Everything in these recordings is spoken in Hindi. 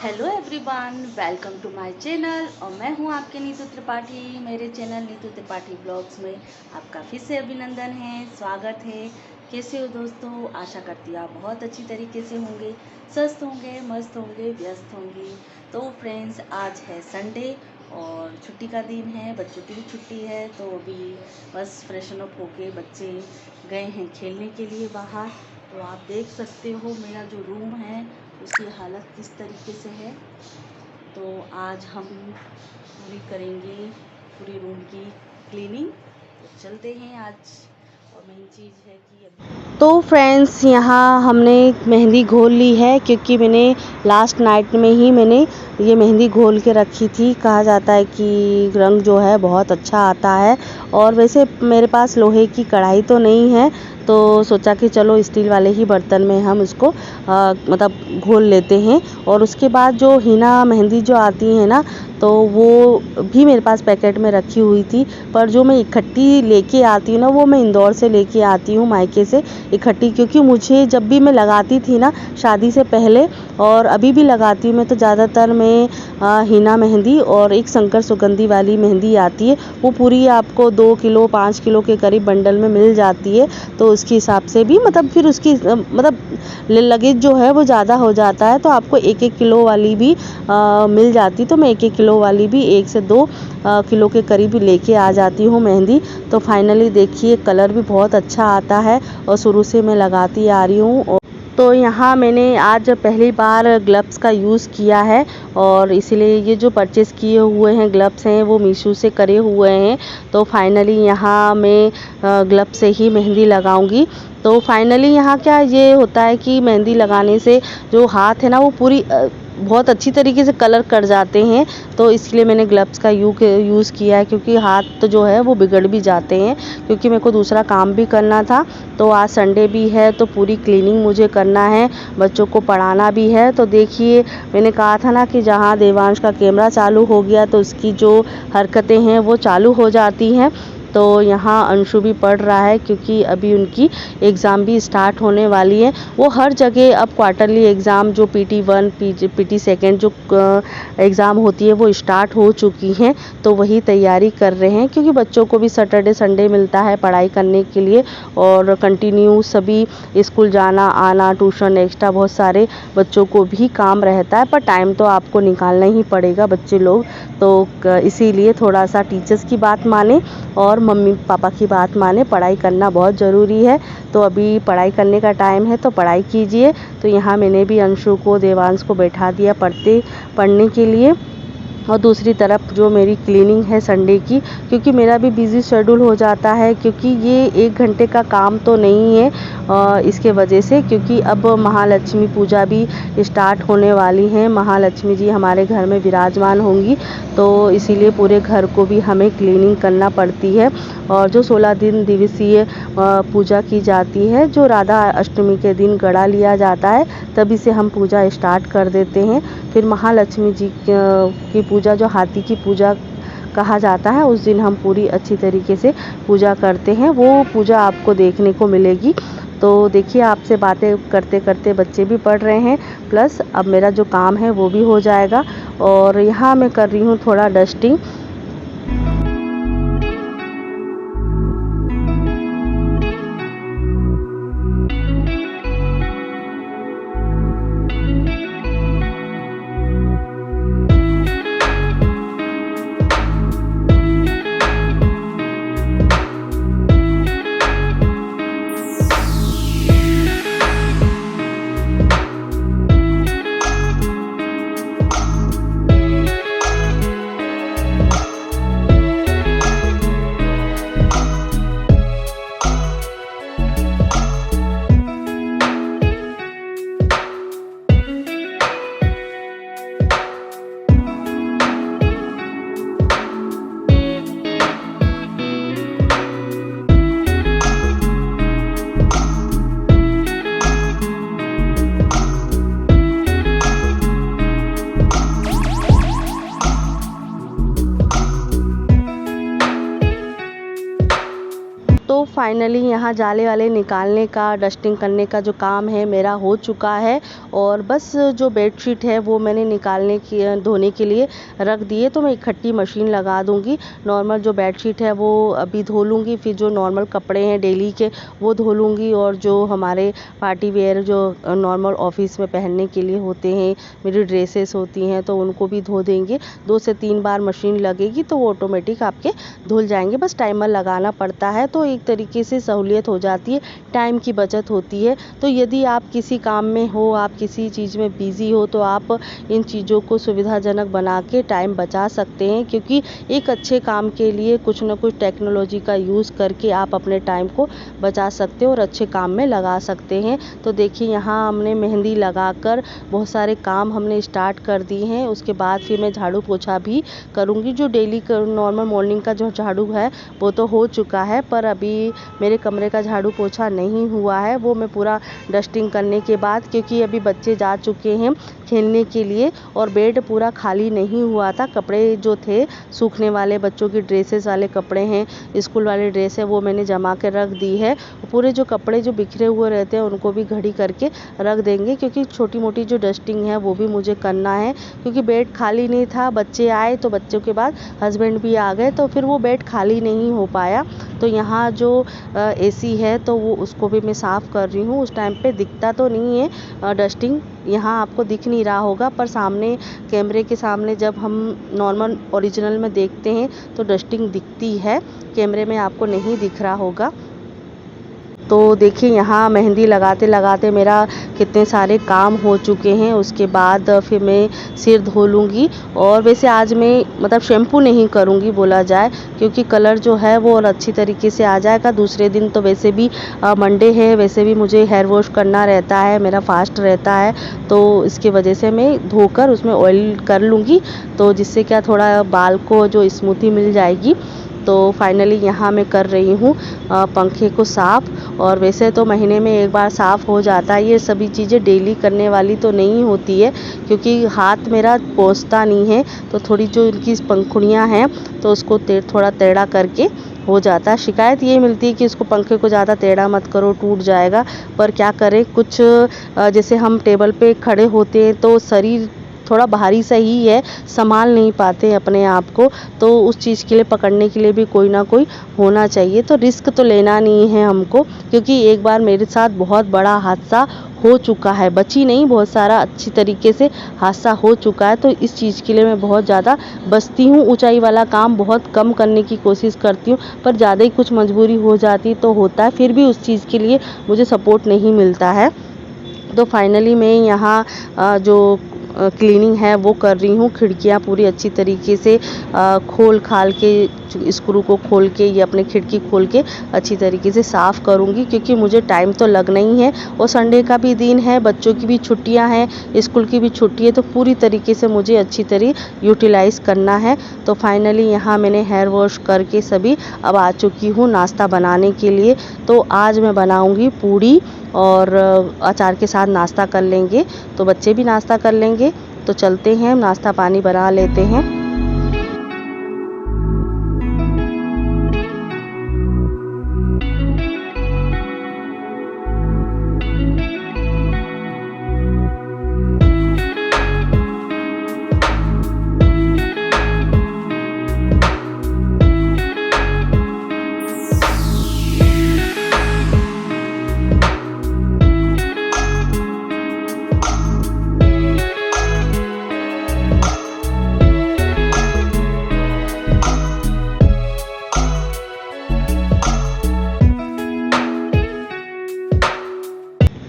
Hello everyone, welcome to my channel. और मैं हूं आपके नीतू त्रिपाठी। मेरे चैनल नीतू त्रिपाठी ब्लॉग्स में आपका फिर से अभिनंदन है, स्वागत है। कैसे हो दोस्तों? आशा करती हूँ आप बहुत अच्छी तरीके से होंगे, स्वस्थ होंगे, मस्त होंगे, व्यस्त होंगे। तो फ्रेंड्स, आज है संडे और छुट्टी का दिन है, बच्चों की भी छुट्टी है। तो अभी बस फ्रेशन अप होके बच्चे गए हैं खेलने के लिए बाहर। तो आप देख सकते हो मेरा जो रूम है उसकी हालत किस तरीके से है। तो आज हम पूरी करेंगे पूरी रूम की क्लीनिंग। तो चलते हैं आज। और मेन चीज़ है कि तो फ्रेंड्स, यहाँ हमने मेहंदी घोल ली है, क्योंकि मैंने लास्ट नाइट में ही ये मेहंदी घोल के रखी थी। कहा जाता है कि रंग जो है बहुत अच्छा आता है। और वैसे मेरे पास लोहे की कढ़ाई तो नहीं है, तो सोचा कि चलो स्टील वाले ही बर्तन में हम इसको मतलब घोल लेते हैं। और उसके बाद जो हिना मेहंदी जो आती है ना, तो वो भी मेरे पास पैकेट में रखी हुई थी। पर जो मैं इकट्ठी लेके आती हूँ ना, वो मैं इंदौर से लेके आती हूँ, मायके से इकट्ठी। क्योंकि मुझे जब भी मैं लगाती थी ना शादी से पहले और अभी भी लगाती हूँ मैं, तो ज़्यादातर मैं हिना मेहंदी और एक शंकर सुगंधी वाली मेहंदी आती है, वो पूरी आपको 2 किलो 5 किलो के करीब बंडल में मिल जाती है। तो उसके हिसाब से भी मतलब फिर उसकी मतलब लगेज जो है वो ज़्यादा हो जाता है, तो आपको 1-1 किलो वाली भी मिल जाती। तो मैं 1-1 किलो वाली भी 1 से 2 किलो के करीब लेके आ जाती हूँ मेहंदी। तो फाइनली देखिए कलर भी बहुत अच्छा आता है और शुरू से मैं लगाती आ रही हूँ। तो यहाँ मैंने आज पहली बार ग्लव्स का यूज़ किया है, और इसलिए ये जो परचेज़ किए हुए हैं ग्लव्स हैं वो मीशो से करे हुए हैं। तो फाइनली यहाँ मैं ग्लव्स से ही मेहंदी लगाऊंगी। तो फाइनली यहाँ क्या ये होता है कि मेहंदी लगाने से जो हाथ है ना वो पूरी बहुत अच्छी तरीके से कलर कर जाते हैं। तो इसलिए मैंने ग्लव्स का यूज़ किया है, क्योंकि हाथ तो जो है वो बिगड़ भी जाते हैं। क्योंकि मेरे को दूसरा काम भी करना था। तो आज संडे भी है, तो पूरी क्लीनिंग मुझे करना है, बच्चों को पढ़ाना भी है। तो देखिए, मैंने कहा था ना कि जहाँ देवांश का कैमरा चालू हो गया तो उसकी जो हरकतें हैं वो चालू हो जाती हैं। तो यहाँ अंशु भी पढ़ रहा है, क्योंकि अभी उनकी एग्ज़ाम भी स्टार्ट होने वाली है। वो हर जगह अब क्वार्टरली एग्ज़ाम जो PT1 PT2 जो एग्ज़ाम होती है वो स्टार्ट हो चुकी हैं। तो वही तैयारी कर रहे हैं, क्योंकि बच्चों को भी सैटरडे संडे मिलता है पढ़ाई करने के लिए। और कंटिन्यू सभी स्कूल जाना आना, ट्यूशन, एक्स्ट्रा बहुत सारे बच्चों को भी काम रहता है। पर टाइम तो आपको निकालना ही पड़ेगा बच्चे लोग। तो इसीलिए थोड़ा सा टीचर्स की बात माने और मम्मी पापा की बात माने, पढ़ाई करना बहुत ज़रूरी है। तो अभी पढ़ाई करने का टाइम है, तो पढ़ाई कीजिए। तो यहाँ मैंने भी अंशु को देवांश को बैठा दिया पढ़ने के लिए। और दूसरी तरफ जो मेरी क्लीनिंग है संडे की, क्योंकि मेरा भी बिज़ी शेड्यूल हो जाता है, क्योंकि ये 1 घंटे का काम तो नहीं है इसके वजह से। क्योंकि अब महालक्ष्मी पूजा भी स्टार्ट होने वाली है, महालक्ष्मी जी हमारे घर में विराजमान होंगी। तो इसीलिए पूरे घर को भी हमें क्लीनिंग करना पड़ती है। और जो 16 दिन दिवसीय पूजा की जाती है, जो राधा अष्टमी के दिन गड़ा लिया जाता है, तभी से हम पूजा स्टार्ट कर देते हैं। फिर महालक्ष्मी जी की पूजा, जो हाथी की पूजा कहा जाता है, उस दिन हम पूरी अच्छी तरीके से पूजा करते हैं। वो पूजा आपको देखने को मिलेगी। तो देखिए, आपसे बातें करते करते बच्चे भी पढ़ रहे हैं, प्लस अब मेरा जो काम है वो भी हो जाएगा। और यहाँ मैं कर रही हूँ थोड़ा डस्टिंग। फाइनली यहाँ जाले वाले निकालने का, डस्टिंग करने का जो काम है मेरा हो चुका है। और बस जो बेडशीट है वो मैंने धोने के लिए रख दी है। तो मैं इकट्ठी मशीन लगा दूँगी। नॉर्मल जो बेडशीट है वो अभी धो लूँगी, फिर जो नॉर्मल कपड़े हैं डेली के वो धो लूँगी, और जो हमारे पार्टी वेयर जो नॉर्मल ऑफिस में पहनने के लिए होते हैं, मेरी ड्रेसेस होती हैं, तो उनको भी धो देंगे। 2 से 3 बार मशीन लगेगी तो वो ऑटोमेटिक आपके धुल जाएंगे। बस टाइमर लगाना पड़ता है, तो एक तरीके से सहूलियत हो जाती है, टाइम की बचत होती है। तो यदि आप किसी काम में हो, आप किसी चीज़ में बिज़ी हो, तो आप इन चीज़ों को सुविधाजनक बना के टाइम बचा सकते हैं, क्योंकि एक अच्छे काम के लिए कुछ ना कुछ टेक्नोलॉजी का यूज़ करके आप अपने टाइम को बचा सकते हो और अच्छे काम में लगा सकते हैं। तो देखिए यहाँ हमने मेहंदी लगाकर बहुत सारे काम हमने स्टार्ट कर दिए हैं। उसके बाद फिर मैं झाड़ू पोछा भी करूँगी। जो डेली नॉर्मल मॉर्निंग का जो झाड़ू है वो तो हो चुका है, पर अभी मेरे कमरे का झाड़ू पोछा नहीं हुआ है। वो मैं पूरा डस्टिंग करने के बाद, क्योंकि अभी बच्चे जा चुके हैं खेलने के लिए और बेड पूरा खाली नहीं हुआ था। कपड़े जो थे सूखने वाले, बच्चों की ड्रेसेस वाले कपड़े हैं, स्कूल वाले ड्रेस है, वो मैंने जमा के रख दी है। पूरे जो कपड़े जो बिखरे हुए रहते हैं उनको भी घड़ी करके रख देंगे, क्योंकि छोटी मोटी जो डस्टिंग है वो भी मुझे करना है। क्योंकि बेड खाली नहीं था, बच्चे आए तो बच्चों के बाद हस्बैंड भी आ गए, तो फिर वो बेड खाली नहीं हो पाया। तो यहाँ जो एसी है तो वो उसको भी मैं साफ़ कर रही हूँ। उस टाइम पे दिखता तो नहीं है डस्टिंग, यहाँ आपको दिख नहीं रहा होगा, पर सामने कैमरे के सामने जब हम नॉर्मल ओरिजिनल में देखते हैं तो डस्टिंग दिखती है, कैमरे में आपको नहीं दिख रहा होगा। तो देखिए यहाँ मेहंदी लगाते लगाते मेरा कितने सारे काम हो चुके हैं। उसके बाद फिर मैं सिर धो लूँगी, और वैसे आज मैं मतलब शैम्पू नहीं करूँगी बोला जाए, क्योंकि कलर जो है वो और अच्छी तरीके से आ जाएगा। दूसरे दिन तो वैसे भी मंडे है, वैसे भी मुझे हेयर वॉश करना रहता है, मेरा फास्ट रहता है, तो इसकी वजह से मैं धोकर उसमें ऑयल कर लूँगी, तो जिससे क्या थोड़ा बाल को जो स्मूथी मिल जाएगी। तो फाइनली यहाँ मैं कर रही हूँ पंखे को साफ़। और वैसे तो महीने में एक बार साफ़ हो जाता है, ये सभी चीज़ें डेली करने वाली तो नहीं होती है, क्योंकि हाथ मेरा पहुँचता नहीं है। तो थोड़ी जो इनकी पंखुड़ियाँ हैं तो उसको थोड़ा टेढ़ा करके हो जाता है। शिकायत ये मिलती है कि इसको पंखे को ज़्यादा टेढ़ा मत करो, टूट जाएगा, पर क्या करें, कुछ जैसे हम टेबल पे खड़े होते हैं तो शरीर थोड़ा भारी सा ही है, संभाल नहीं पाते हैं अपने आप को, तो उस चीज़ के लिए पकड़ने के लिए भी कोई ना कोई होना चाहिए। तो रिस्क तो लेना नहीं है हमको, क्योंकि एक बार मेरे साथ बहुत बड़ा हादसा हो चुका है, बची नहीं, बहुत सारा अच्छी तरीके से हादसा हो चुका है। तो इस चीज़ के लिए मैं बहुत ज़्यादा बचती हूँ, ऊंचाई वाला काम बहुत कम करने की कोशिश करती हूँ, पर ज़्यादा ही कुछ मजबूरी हो जाती तो होता है, फिर भी उस चीज़ के लिए मुझे सपोर्ट नहीं मिलता है। तो फाइनली मैं यहाँ जो क्लीनिंग है वो कर रही हूँ। खिड़कियाँ पूरी अच्छी तरीके से खोल खाल के, स्क्रू को खोल के या अपने खिड़की खोल के अच्छी तरीके से साफ़ करूँगी, क्योंकि मुझे टाइम तो लगना ही है, और संडे का भी दिन है, बच्चों की भी छुट्टियाँ हैं, स्कूल की भी छुट्टी है, तो पूरी तरीके से मुझे अच्छी तरह यूटिलाइज़ करना है। तो फाइनली यहाँ मैंने हेयर वॉश करके सभी अब आ चुकी हूँ नाश्ता बनाने के लिए। तो आज मैं बनाऊँगी पूड़ी और अचार के साथ नाश्ता कर लेंगे, तो बच्चे भी नाश्ता कर लेंगे। तो चलते हैं, नाश्ता पानी बना लेते हैं।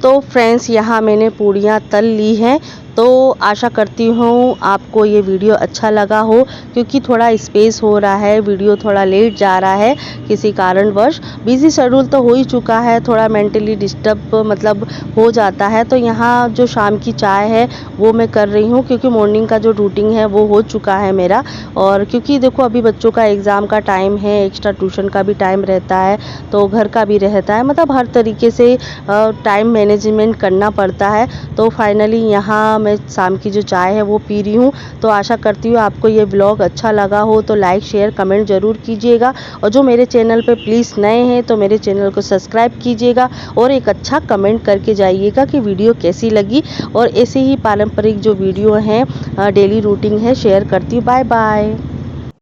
तो फ्रेंड्स यहाँ मैंने पूड़ियाँ तल ली हैं। तो आशा करती हूँ आपको ये वीडियो अच्छा लगा हो, क्योंकि थोड़ा स्पेस हो रहा है, वीडियो थोड़ा लेट जा रहा है किसी कारणवश। बिज़ी शेड्यूल तो हो ही चुका है, थोड़ा मेंटली डिस्टर्ब मतलब हो जाता है। तो यहाँ जो शाम की चाय है वो मैं कर रही हूँ, क्योंकि मॉर्निंग का जो रूटीन है वो हो चुका है मेरा। और क्योंकि देखो अभी बच्चों का एग्ज़ाम का टाइम है, एक्स्ट्रा ट्यूशन का भी टाइम रहता है, तो घर का भी रहता है, मतलब हर तरीके से टाइम मैनेजमेंट करना पड़ता है। तो फाइनली यहाँ मैं शाम की जो चाय है वो पी रही हूँ। तो आशा करती हूँ आपको ये ब्लॉग अच्छा लगा हो तो लाइक शेयर कमेंट ज़रूर कीजिएगा, और जो मेरे चैनल पे प्लीज़ नए हैं तो मेरे चैनल को सब्सक्राइब कीजिएगा और एक अच्छा कमेंट करके जाइएगा कि वीडियो कैसी लगी। और ऐसे ही पारंपरिक जो वीडियो हैं डेली रूटीन है शेयर करती हूँ। Bye bye.